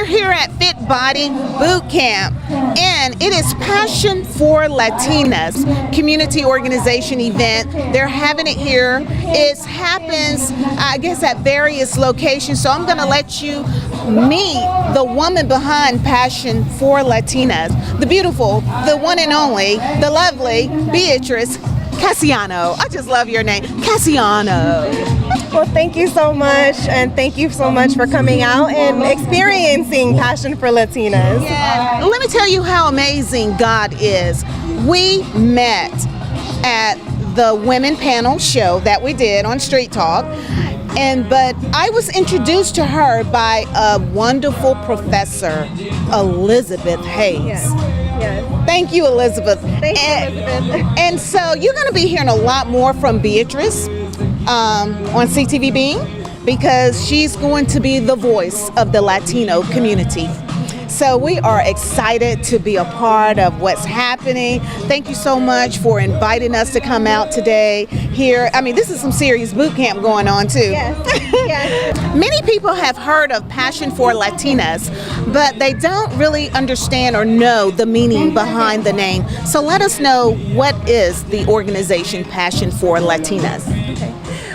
here at Fit Body Boot Camp, and it is Passion for Latinas community organization event. They're having it here. It happens, I guess, at various locations. So I'm going to let you meet the woman behind Passion for Latinas, the beautiful, the one and only, the lovely Beatrice Cassiano. I just love your name, Cassiano. Well, thank you so much, and thank you so much for coming out and experiencing Passion for Latinas. Yeah. Let me tell you how amazing God is. We met at the women panel show that we did on Street Talk, but I was introduced to her by a wonderful professor, Elizabeth Hayes. Yes. Thank you, Elizabeth. Thank you, Elizabeth. And so you're going to be hearing a lot more from Beatrice on CTV Being, because she's going to be the voice of the Latino community. So we are excited to be a part of what's happening. Thank you so much for inviting us to come out today here. I mean, this is some serious boot camp going on too. Yes. Yes. Many people have heard of Passion for Latinas, but they don't really understand or know the meaning behind the name. So let us know, what is the organization Passion for Latinas?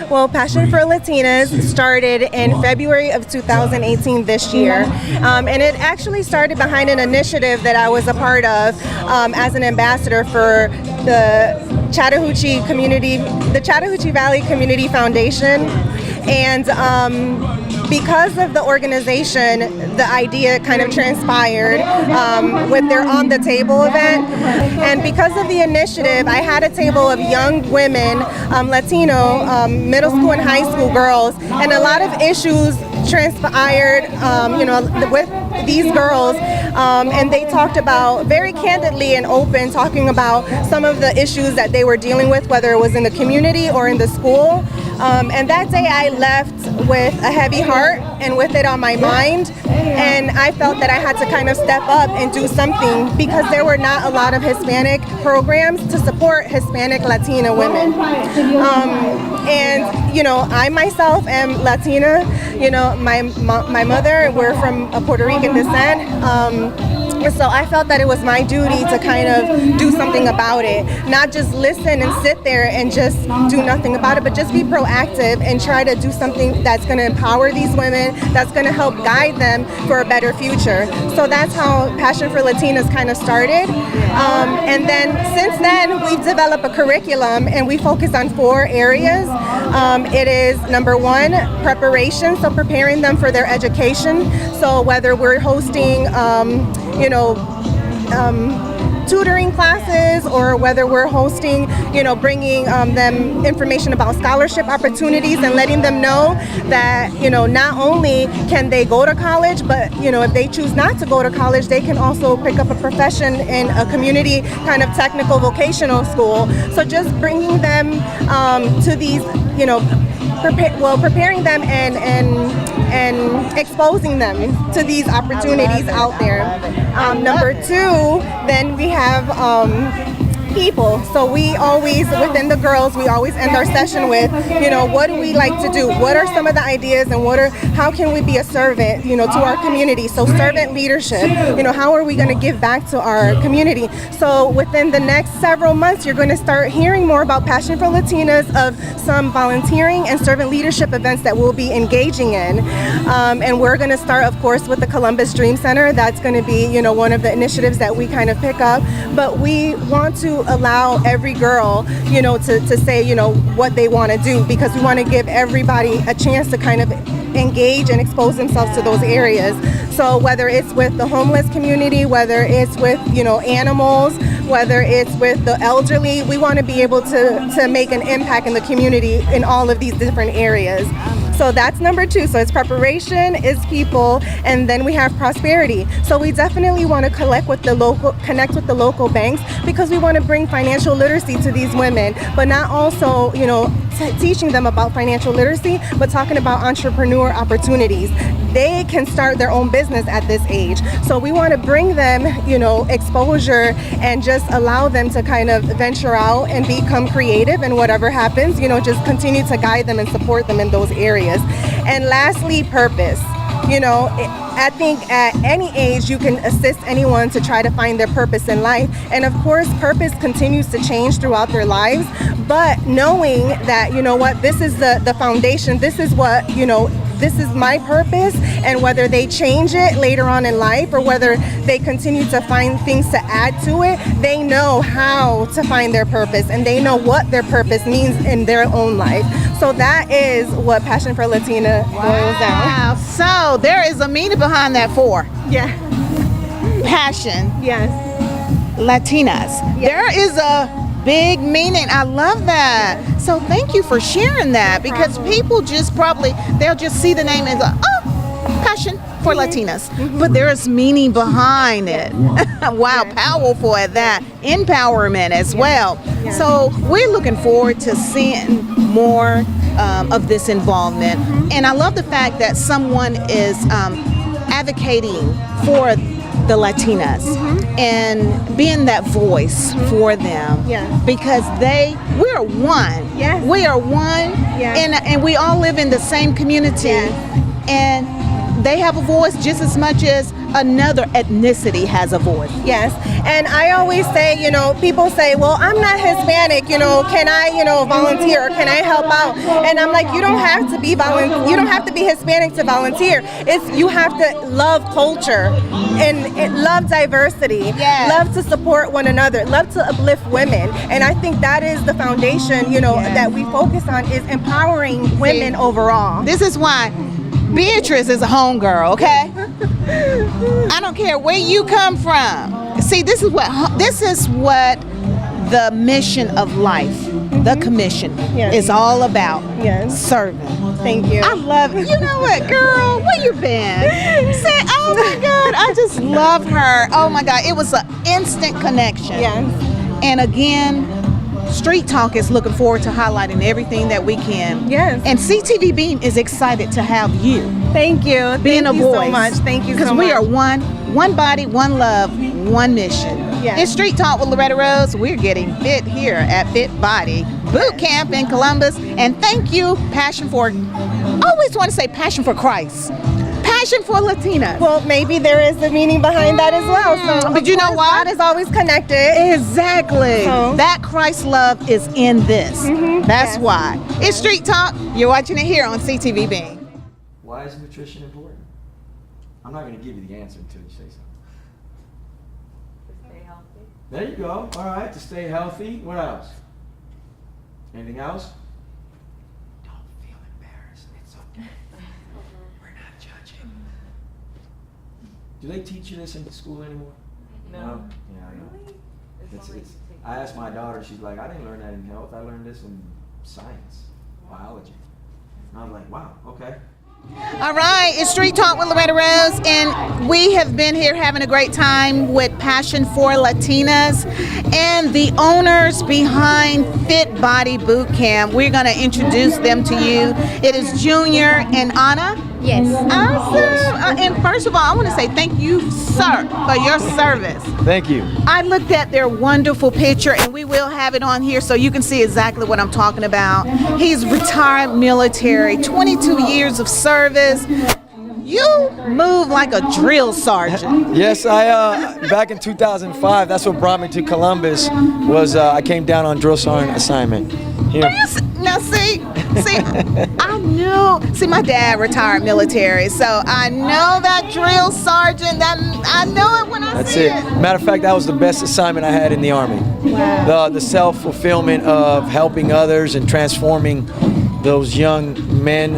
Well, Passion for Latinas started in February of 2018 this year, and it actually started behind an initiative that I was a part of as an ambassador for the Chattahoochee Valley Community Foundation. And because of the organization, the idea kind of transpired with their On the Table event. And because of the initiative, I had a table of young women, Latino, middle school and high school girls, and a lot of issues transpired, with these girls, and they talked about very candidly and open, talking about some of the issues that they were dealing with, whether it was in the community or in the school. And that day I left with a heavy heart and with it on my mind, and I felt that I had to kind of step up and do something, because there were not a lot of Hispanic programs to support Hispanic Latina women. And I myself am Latina. My mother, we're from a Puerto Rican descent. So I felt that it was my duty to kind of do something about it, not just listen and sit there and just do nothing about it, but just be proactive and try to do something that's going to empower these women, that's going to help guide them for a better future. So that's how Passion for Latinas kind of started. And then since then, we've developed a curriculum, and we focus on 4 areas. It is, number 1, preparation, so preparing them for their education. So whether we're hosting tutoring classes, or whether we're hosting, bringing them information about scholarship opportunities and letting them know that, not only can they go to college, but, if they choose not to go to college, they can also pick up a profession in a community kind of technical vocational school. So just bringing them to these, preparing them and exposing them to these opportunities out there. Number 2, then we have people. So we always, within the girls, we always end our session with, what do we like to do? What are some of the ideas, and how can we be a servant, to our community? So servant leadership, how are we going to give back to our community? So within the next several months, you're going to start hearing more about Passion for Latinas, of some volunteering and servant leadership events that we'll be engaging in. And we're going to start, of course, with the Columbus Dream Center. That's going to be, one of the initiatives that we kind of pick up. But we want to allow every girl, to say, what they want to do, because we want to give everybody a chance to kind of engage and expose themselves to those areas. So whether it's with the homeless community, whether it's with, animals, whether it's with the elderly, we want to be able to make an impact in the community in all of these different areas. So that's number 2. So it's preparation, is people, and then we have prosperity. So we definitely want to connect with the local banks, because we want to bring financial literacy to these women, but not also, teaching them about financial literacy, but talking about entrepreneur opportunities. They can start their own business at this age. So we want to bring them, exposure, and just allow them to kind of venture out and become creative, and whatever happens, just continue to guide them and support them in those areas. And lastly, purpose. I think at any age you can assist anyone to try to find their purpose in life. And of course, purpose continues to change throughout their lives. But knowing that, you know what, this is the foundation, this is what, you know, this is my purpose, and whether they change it later on in life or whether they continue to find things to add to it, they know how to find their purpose and they know what their purpose means in their own life. So that is what Passion for Latina boils down. Wow. So there is a meaning behind that for Yeah. Passion Yes. Latinas. There is a big meaning. I love that. So thank you for sharing that, because people just probably, they'll just see the name and go, oh, Passion for Latinas. But there is meaning behind it. Wow, powerful at that. Empowerment as well. So we're looking forward to seeing more of this involvement. And I love the fact that someone is advocating for the Latinas and being that voice for them, because we're one. Yes. We are one, and we all live in the same community, and they have a voice just as much as another ethnicity has a voice. Yes, and I always say, you know, people say, well, I'm not Hispanic, you know, can I, you know, volunteer? Can I help out? And I'm like, you don't have to be you don't have to be Hispanic to volunteer. You have to love culture and love diversity, love to support one another, love to uplift women. And I think that is the foundation, you know, that we focus on, is empowering women overall. This is why Beatrice is a homegirl, okay? I don't care where you come from. See, this is what the mission of life, the commission, is all about. Serving. Thank you. I love it. You know what, girl? Where you been? Say, oh my God, I just love her. Oh my God, it was an instant connection. And again, Street Talk is looking forward to highlighting everything that we can. And CTV Beam is excited to have you. Thank you. Being a voice. So much. Thank you so much. Because we are one body, one love, one mission. It's Street Talk with Loretta Rose. We're getting fit here at Fit Body Boot Camp in Columbus. And thank you, I always want to say Passion for Christ. Passion for Latinas. Well, maybe there is a meaning behind that as well. So, but you know what? God is always connected. Exactly. So, that Christ love is in this. That's why. It's Street Talk. You're watching it here on CTV Beam. Why is nutrition important? I'm not going to give you the answer until you say something. To stay healthy. There you go. All right, to stay healthy. What else? Anything else? Don't feel embarrassed. It's okay. We're not judging. Do they teach you this in school anymore? No. Yeah, I know. I asked my daughter, she's like, I didn't learn that in health. I learned this in science, biology. And I was like, wow, okay. All right, it's Street Talk with Loretta Rose, and we have been here having a great time with Passion for Latinas and the owners behind Fit Body Boot Camp. We're going to introduce them to you. It is Junior and Anna. Yes. Awesome. And first of all, I want to say thank you, sir, for your service. Thank you. I looked at their wonderful picture, and we will have it on here so you can see exactly what I'm talking about. He's retired military, 22 years of service. You move like a drill sergeant. Yes, I back in 2005, that's what brought me to Columbus, was I came down on drill sergeant assignment here. Now see, I knew, my dad retired military, so I know that drill sergeant, I know it when I see it. That's it. Matter of fact, that was the best assignment I had in the Army. Wow. The self-fulfillment of helping others and transforming those young men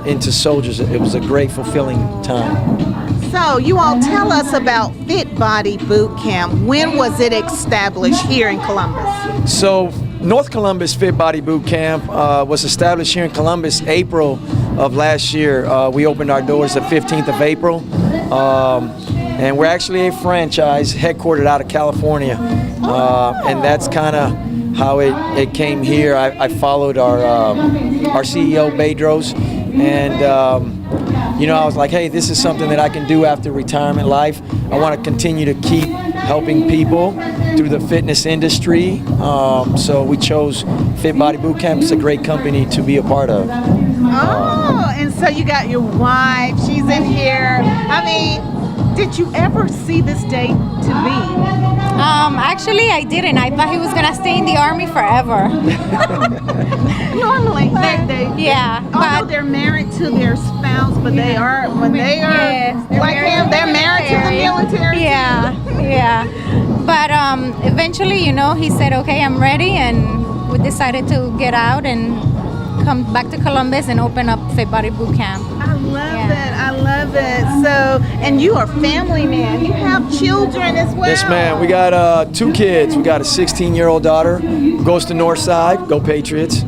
into soldiers. It was a great, fulfilling time. So you all tell us about Fit Body Boot Camp. When was it established here in Columbus? So North Columbus Fit Body Boot Camp was established here in Columbus April of last year. We opened our doors the 15th of April. And we're actually a franchise headquartered out of California. And that's kind of how it came here. I followed our CEO, Bedros, and I was like, hey, this is something that I can do after retirement life. I want to continue to keep helping people through the fitness industry. So we chose Fit Body Boot Camp. It's a great company to be a part of. Oh, and so you got your wife. She's in here. I mean, did you ever see this day to be? Actually, I didn't. I thought he was gonna stay in the army forever. Normally, they Yeah, although but they're married to their spouse, but they are when they are Yes, they're like married him, to they're the married to the military. Yeah, yeah. But eventually, he said, "Okay, I'm ready," and we decided to get out and come back to Columbus and open up Fit Body Boot Camp. I love Yeah. it. I love it. So, and you are family man. You have children as well. Yes, ma'am. We got 2 kids. We got a 16-year-old daughter who goes to Northside. Go Patriots.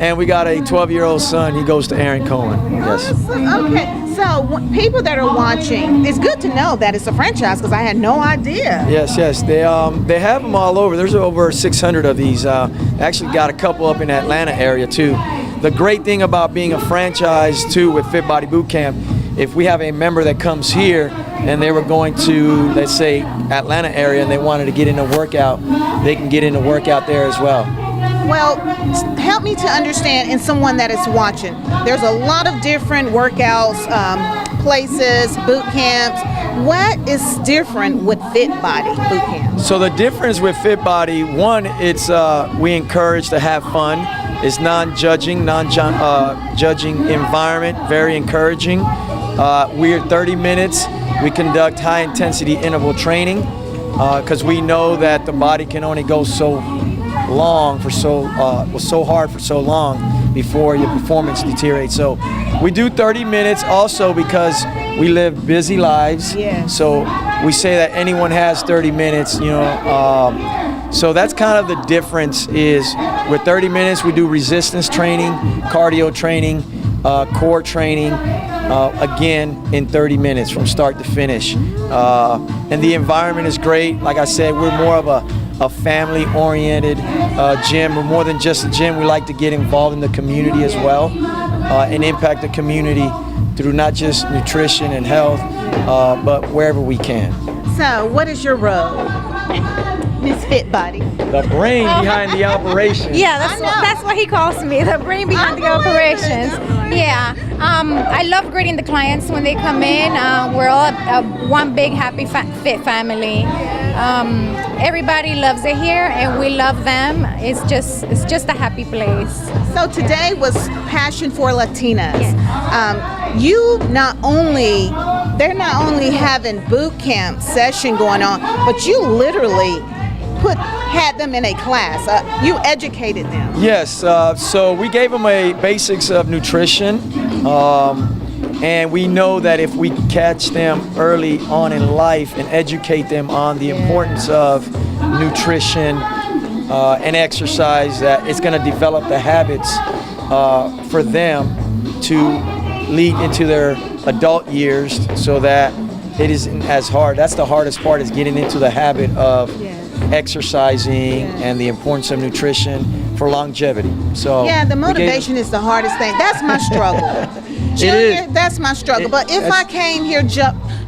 And we got a 12-year-old son. He goes to Aaron Cohen. Yes. Awesome. Okay. So, people that are watching, it's good to know that it's a franchise because I had no idea. Yes, yes. They have them all over. There's over 600 of these. Actually got a couple up in the Atlanta area too. The great thing about being a franchise too with Fit Body Boot Camp, if we have a member that comes here and they were going to, let's say, Atlanta area and they wanted to get in a workout, they can get in a workout there as well. Well, help me to understand, and someone that is watching, there's a lot of different workouts, places, boot camps. What is different with Fit Body Boot Camp? So the difference with Fit Body, one, it's we encourage to have fun. It's non-judging, judging environment, very encouraging. We're 30 minutes. We conduct high-intensity interval training because we know that the body can only go so hard for so long before your performance deteriorates. So we do 30 minutes also because we live busy lives. Yeah. So we say that anyone has 30 minutes, so that's kind of the difference is with 30 minutes we do resistance training, cardio training, core training, again in 30 minutes from start to finish. And the environment is great. Like I said, we're more of a family-oriented gym. We're more than just a gym. We like to get involved in the community as well and impact the community through not just nutrition and health, but wherever we can. So, what is your role, Miss Fit Body? The brain behind the operation. Yeah, that's what he calls me, the brain behind the operations. Yeah, I love greeting the clients when they come in. We're all one big happy fit family. Everybody loves it here, and we love them. It's just a happy place. So today was Passion for Latinas. They're not only having boot camp session going on, but you literally had them in a class. You educated them. Yes, so we gave them a basics of nutrition, and we know that if we catch them early on in life and educate them on the importance of nutrition and exercise, that it's going to develop the habits for them to lead into their adult years so that it isn't as hard. That's the hardest part, is getting into the habit of exercising and the importance of nutrition for longevity. So yeah, the motivation is the hardest thing. That's my struggle. Junior, that's my struggle. But if I came here,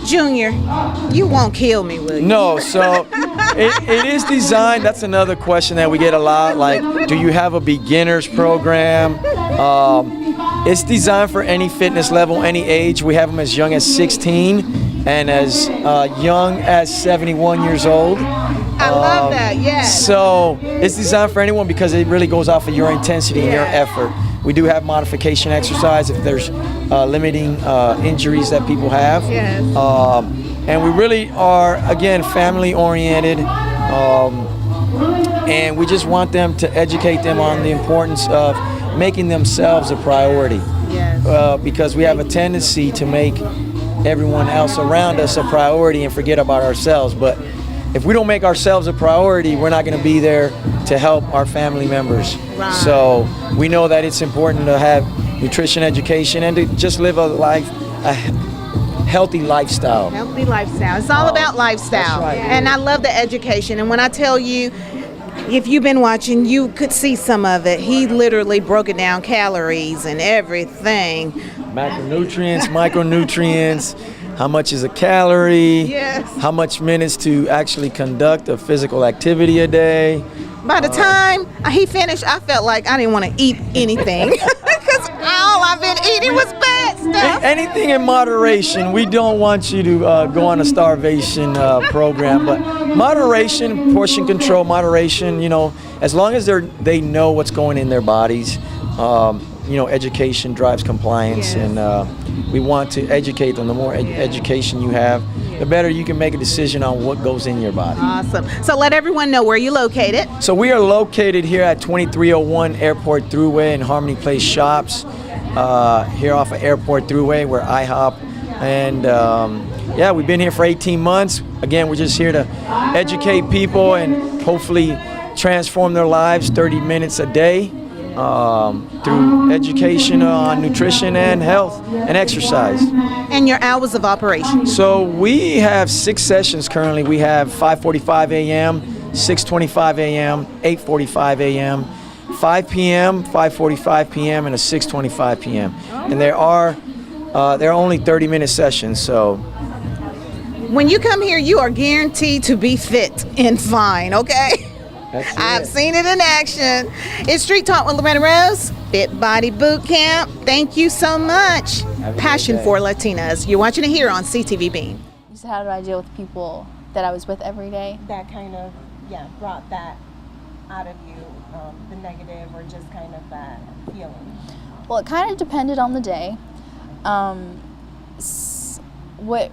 Junior, you won't kill me, will you? No, so it is designed. That's another question that we get a lot. Like, do you have a beginner's program? It's designed for any fitness level, any age. We have them as young as 16 and as young as 71 years old. I love that, yes. So it's designed for anyone because it really goes off of your intensity and your effort. We do have modification exercise if there's limiting injuries that people have. Yes. And we really are, again, family oriented. And we just want them to educate them on the importance of making themselves a priority. Yes. Because we have a tendency to make everyone else around us a priority and forget about ourselves. But if we don't make ourselves a priority, we're not going to be there to help our family members. Right. So we know that it's important to have nutrition education and to just live a healthy lifestyle. Healthy lifestyle. It's all about lifestyle. That's right. And I love the education. And when I tell you, if you've been watching, you could see some of it. He literally broke it down, calories and everything. Macronutrients, micronutrients, how much is a calorie, Yes. how much minutes to actually conduct a physical activity a day. By the time he finished, I felt like I didn't want to eat anything because all I've been eating was bad stuff. Anything in moderation. We don't want you to go on a starvation program, but moderation, portion control, moderation. As long as they know what's going in their bodies. Education drives compliance, Yes. and we want to educate them. The more education you have, the better you can make a decision on what goes in your body. Awesome. So let everyone know where you're located. So we are located here at 2301 Airport Thruway in Harmony Place Shops, here off of Airport Thruway. We're IHOP, and we've been here for 18 months. Again, we're just here to educate people and hopefully transform their lives 30 minutes a day. Through education on nutrition and health and exercise. And your hours of operation. So we have 6 sessions currently. We have 5:45 a.m., 6:25 a.m., 8:45 a.m., 5 p.m., 5:45 p.m., and a 6:25 p.m. And there are only 30-minute sessions. So When you come here, you are guaranteed to be fit and fine, okay? that's I've it. seen it in action. It's Street Talk with Loretta Rose, Fit Body Boot Camp. Thank you so much. Have a good Passion day. for Latinas. You're watching it here on CTV Beam. So how do I deal with people that I was with every day? That kind of, brought that out of you, the negative or just kind of that feeling. Well, it kind of depended on the day. What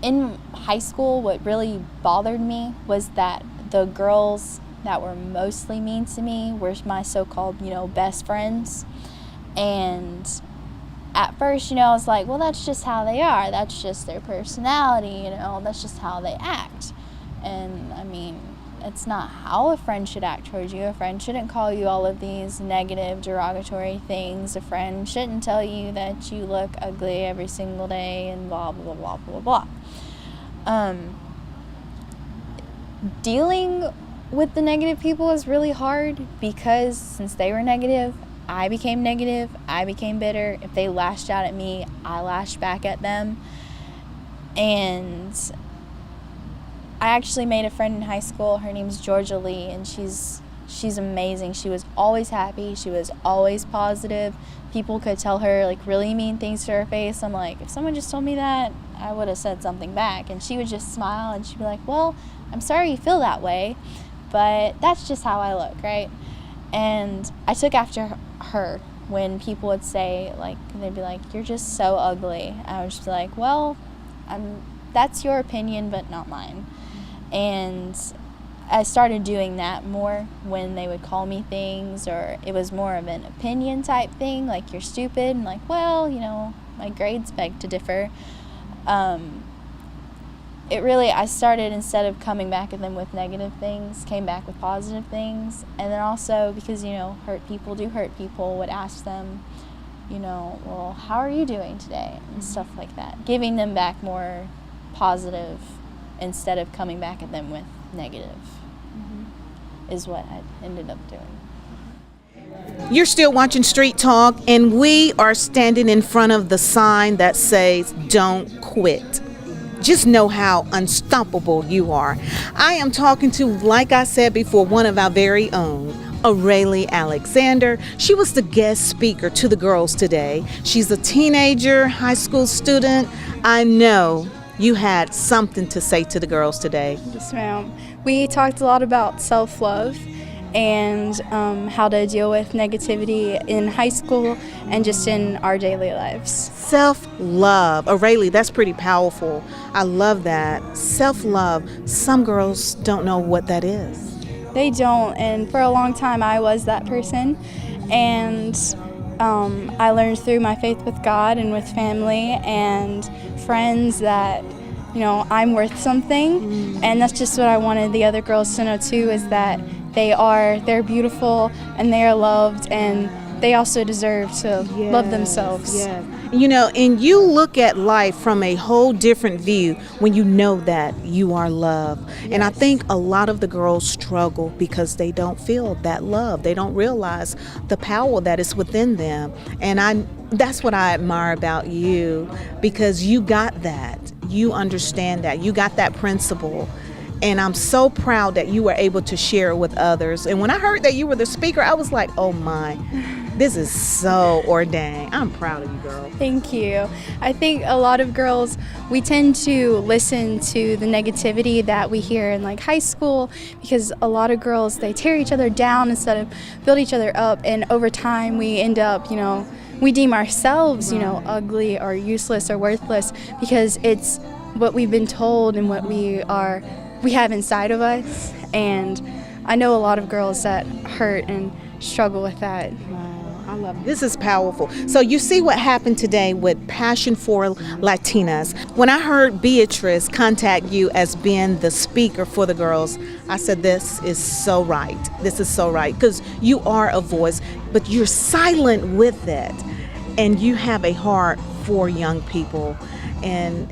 in high school, what really bothered me was that the girls that were mostly mean to me were my so-called, best friends. And at first, I was like, well, that's just how they are. That's just their personality, that's just how they act. And I mean, it's not how a friend should act towards you. A friend shouldn't call you all of these negative, derogatory things. A friend shouldn't tell you that you look ugly every single day and blah, blah, blah, blah, blah, blah. Dealing with the negative people is really hard because since they were negative, I became negative, I became bitter. If they lashed out at me, I lashed back at them. And I actually made a friend in high school. Her name's Georgia Lee, and she's amazing. She was always happy. She was always positive. People could tell her like really mean things to her face. I'm like, if someone just told me that, I would have said something back. And she would just smile and she'd be like, well, I'm sorry you feel that way, but that's just how I look, right? And I took after her when people would say, like, they'd be like, you're just so ugly. I would just be like, well, that's your opinion, but not mine. And I started doing that more when they would call me things, or it was more of an opinion type thing, like you're stupid, and like, well, my grades beg to differ. I started, instead of coming back at them with negative things, came back with positive things. And then also because, hurt people do hurt people, would ask them, well, how are you doing today? And stuff like that. Giving them back more positive instead of coming back at them with negative is what I ended up doing. You're still watching Street Talk, and we are standing in front of the sign that says, don't quit. Just know how unstoppable you are. I am talking to, like I said before, one of our very own, Aurelie Alexander. She was the guest speaker to the girls today. She's a teenager, high school student. I know you had something to say to the girls today. Yes, ma'am. We talked a lot about self-love and how to deal with negativity in high school and just in our daily lives. Self-love. Aurelie, that's pretty powerful. I love that. Self-love. Some girls don't know what that is. They don't, and for a long time I was that person. And I learned through my faith with God and with family and friends that I'm worth something, and that's just what I wanted the other girls to know too, is that they're beautiful and they are loved, and they also deserve to love themselves. Yes. And you look at life from a whole different view when you know that you are loved. Yes. And I think a lot of the girls struggle because they don't feel that love. They don't realize the power that is within them. And that's what I admire about you, because you got that. you understand that. You got that principle. And I'm so proud that you were able to share it with others. And when I heard that you were the speaker, I was like, oh my, this is so ordained. I'm proud of you, girl. Thank you. I think a lot of girls, we tend to listen to the negativity that we hear in like high school, because a lot of girls, they tear each other down instead of build each other up. And over time, we end up, we deem ourselves, ugly or useless or worthless, because it's what we've been told and what we have inside of us. And I know a lot of girls that hurt and struggle with that. I love it. This is powerful. So you see what happened today with Passion for Latinas. When I heard Beatrice contact you as being the speaker for the girls, I said, this is so right. This is so right, because you are a voice, but you're silent with it, and you have a heart for young people. And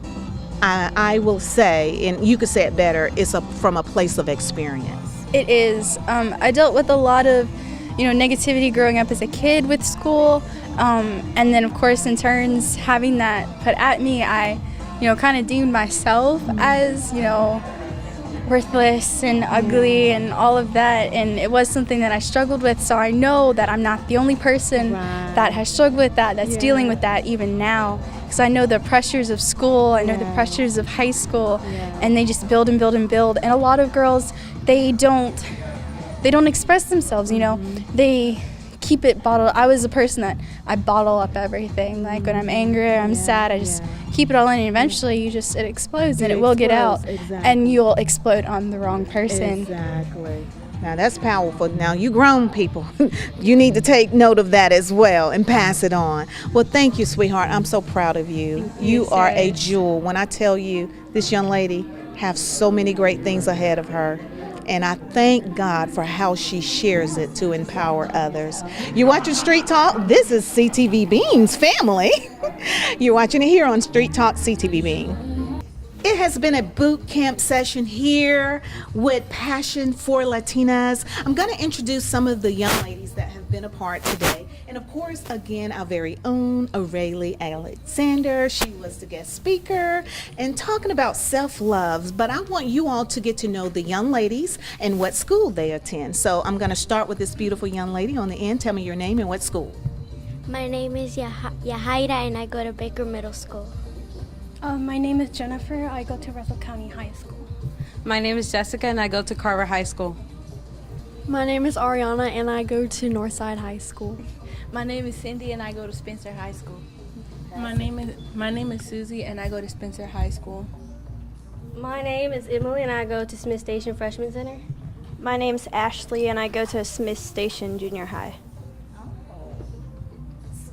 I will say, and you could say it better, it's from a place of experience. It is. I dealt with a lot of negativity growing up as a kid with school, and then of course in turns having that put at me, I kind of deemed myself as worthless and ugly and all of that, and it was something that I struggled with. So I know that I'm not the only person that has struggled with that's dealing with that even now, because I know the pressures of school, I know the pressures of high school, and they just build and build and build. And a lot of girls, they don't express themselves, they keep it bottled. I was a person that I bottle up everything. Like when I'm angry or I'm sad, I just keep it all in, and eventually it explodes, and it will get out, and you'll explode on the wrong person. Exactly. Now that's powerful. Now you grown people, you need to take note of that as well and pass it on. Well, thank you, sweetheart. I'm so proud of you. You are a jewel. When I tell you, this young lady has so many great things ahead of her. And I thank God for how she shares it to empower others. You're watching Street Talk. This is CTV Beans family. You're watching it here on Street Talk CTV Bean. It has been a boot camp session here with Passion for Latinas. I'm going to introduce some of the young ladies that have been a part today. And of course, again, our very own Aurelie Alexander. She was the guest speaker and talking about self-love. But I want you all to get to know the young ladies and what school they attend. So I'm going to start with this beautiful young lady on the end. Tell me your name and what school. My name is Yahaira, and I go to Baker Middle School. My name is Jennifer. I go to Russell County High School. My name is Jessica, and I go to Carver High School. My name is Ariana, and I go to Northside High School. My name is Cindy, and I go to Spencer High School. My name is Susie, and I go to Spencer High School. My name is Emily, and I go to Smith Station Freshman Center. My name's Ashley, and I go to Smith Station Junior High.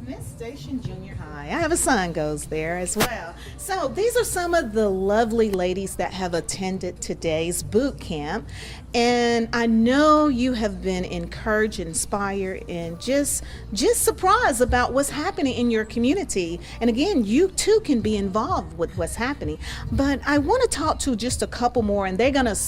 Smith Station Junior High. I have a son goes there as well. So these are some of the lovely ladies that have attended today's boot camp. And I know you have been encouraged, inspired, and just surprised about what's happening in your community. And again, you too can be involved with what's happening. But I want to talk to just a couple more, and they're going to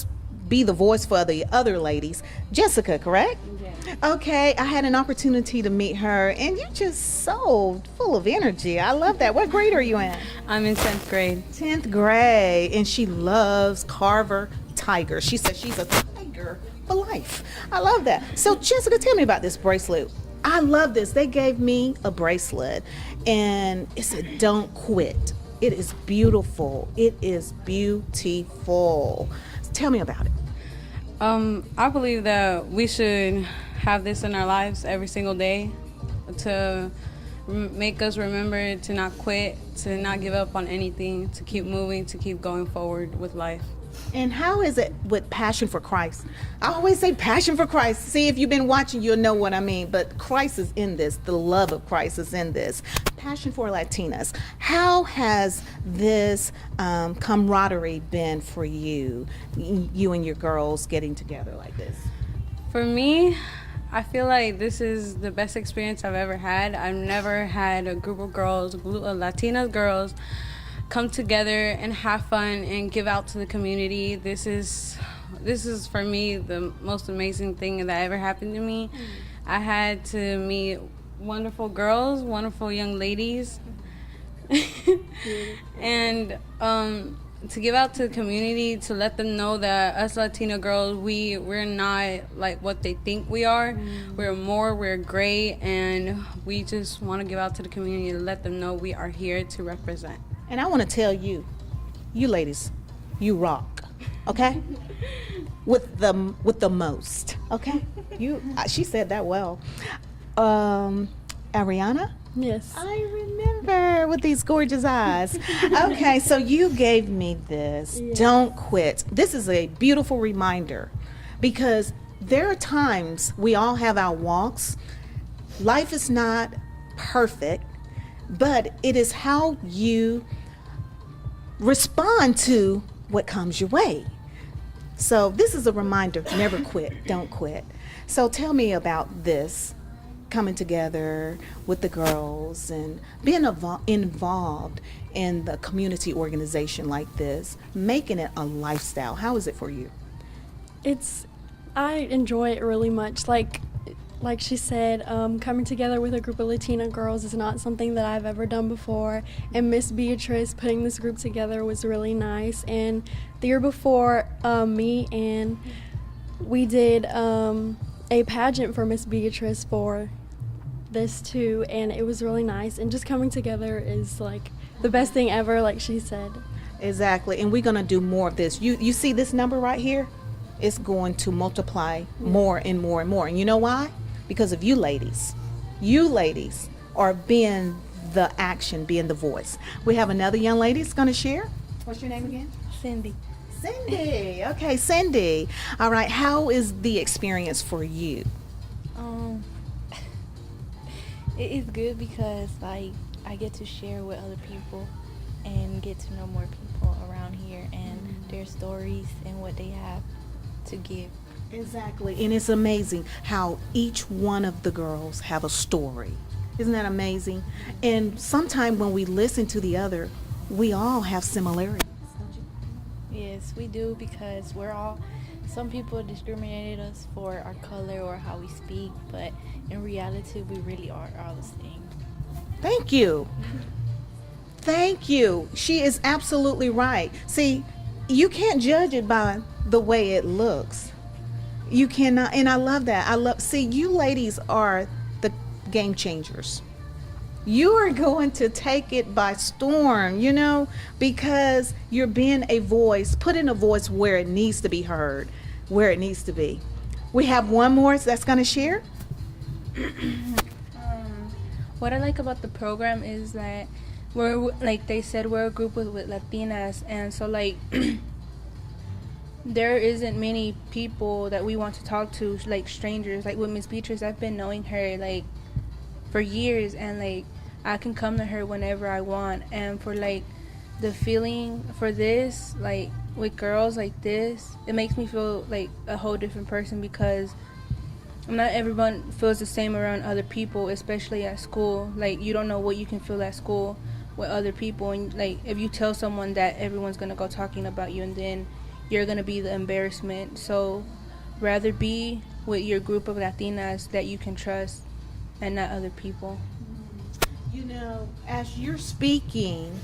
be the voice for the other ladies. Jessica, correct? Yeah. Okay, I had an opportunity to meet her, and you're just so full of energy. I love that. What grade are you in? I'm in 10th grade. 10th grade, and she loves Carver Tiger. She says she's a tiger for life. I love that. So Jessica, tell me about this bracelet. I love this. They gave me a bracelet, and it said, "Don't quit." It is beautiful. It is beautiful. Tell me about it. I believe that we should have this in our lives every single day to make us remember to not quit, to not give up on anything, to keep moving, to keep going forward with life. And how is it with Passion for Christ? I always say Passion for Christ. See, if you've been watching, you'll know what I mean. But Christ is in this. The love of Christ is in this. Passion for Latinas. How has this camaraderie been for you and your girls getting together like this? For me, I feel like this is the best experience I've ever had. I've never had a group of girls, Latina girls, come together and have fun and give out to the community. This is for me the most amazing thing that ever happened to me. I had to meet wonderful girls, wonderful young ladies, And to give out to the community, to let them know that us Latina girls, we're not like what they think we are. We're great, and we just want to give out to the community to let them know we are here to represent. And I want to tell you, you ladies, you rock, okay? with the most, okay? She said that well. Ariana? Yes. I remember, with these gorgeous eyes. Okay, so you gave me this. Yeah. Don't quit. This is a beautiful reminder, because there are times we all have our walks. Life is not perfect, but it is how you respond to what comes your way. So this is a reminder: never quit. Don't quit. So tell me about this, coming together with the girls and being involved in the community organization like this, making it a lifestyle. How is it for you? I enjoy it really much. Like she said, coming together with a group of Latina girls is not something that I've ever done before. And Miss Beatrice putting this group together was really nice. And the year before, me and we did a pageant for Miss Beatrice for this too, and it was really nice. And just coming together is like the best thing ever, like she said. Exactly, and we're gonna do more of this. You see this number right here? It's going to multiply more and more and more. And you know why? Because of you ladies. You ladies are being the action, being the voice. We have another young lady that's gonna share. What's your name again? Cindy. Cindy. Okay, Cindy. All right, how is the experience for you? It is good because I get to share with other people and get to know more people around here and their stories and what they have to give. Exactly, and it's amazing how each one of the girls have a story. Isn't that amazing? And sometimes when we listen to the other, we all have similarities, don't you? Yes, we do, because some people discriminated us for our color or how we speak, but in reality, we really are all the same. Thank you. Thank you. She is absolutely right. See, you can't judge it by the way it looks. You cannot, and I love that. See, you ladies are the game changers. You are going to take it by storm, because you're being a voice, putting a voice where it needs to be heard, where it needs to be. We have one more that's going to share. What I like about the program is that like they said, we're a group with Latinas, and so there isn't many people that we want to talk to, like strangers. Like with Miss Beatrice, I've been knowing her for years, and I can come to her whenever I want. And for the feeling for this, with girls like this, it makes me feel like a whole different person, because not everyone feels the same around other people, especially at school. You don't know what you can feel at school with other people, and if you tell someone that, everyone's gonna go talking about you, and then you're gonna be the embarrassment. So rather be with your group of Latinas that you can trust and not other people. As you're speaking,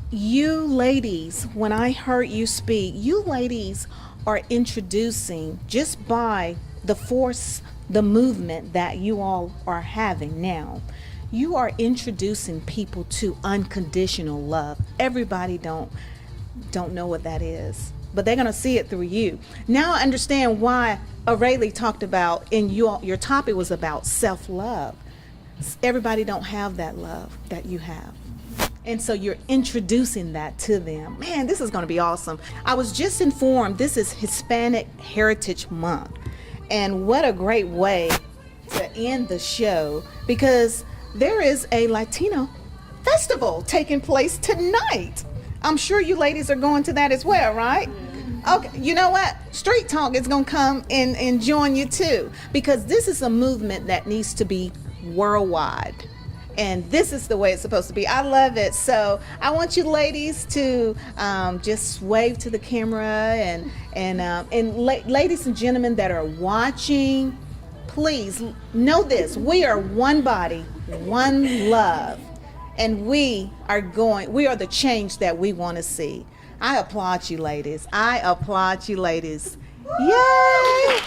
you ladies, when I heard you speak, you ladies are introducing, just by the force, the movement that you all are having now, you are introducing people to unconditional love. Everybody don't know what that is, but they're going to see it through you. Now I understand why Aurelie talked about, and your topic was about self-love. Everybody don't have that love that you have. And so you're introducing that to them. Man, this is going to be awesome. I was just informed this is Hispanic Heritage Month. And what a great way to end the show, because there is a Latino festival taking place tonight. I'm sure you ladies are going to that as well, right? Okay, you know what? Street Talk is going to come and join you too, because this is a movement that needs to be worldwide. And this is the way it's supposed to be. I love it. So I want you ladies to just wave to the camera, and ladies and gentlemen that are watching, please know this: we are one body, one love, and we are the change that we want to see. I applaud you, ladies. I applaud you, ladies. Yay!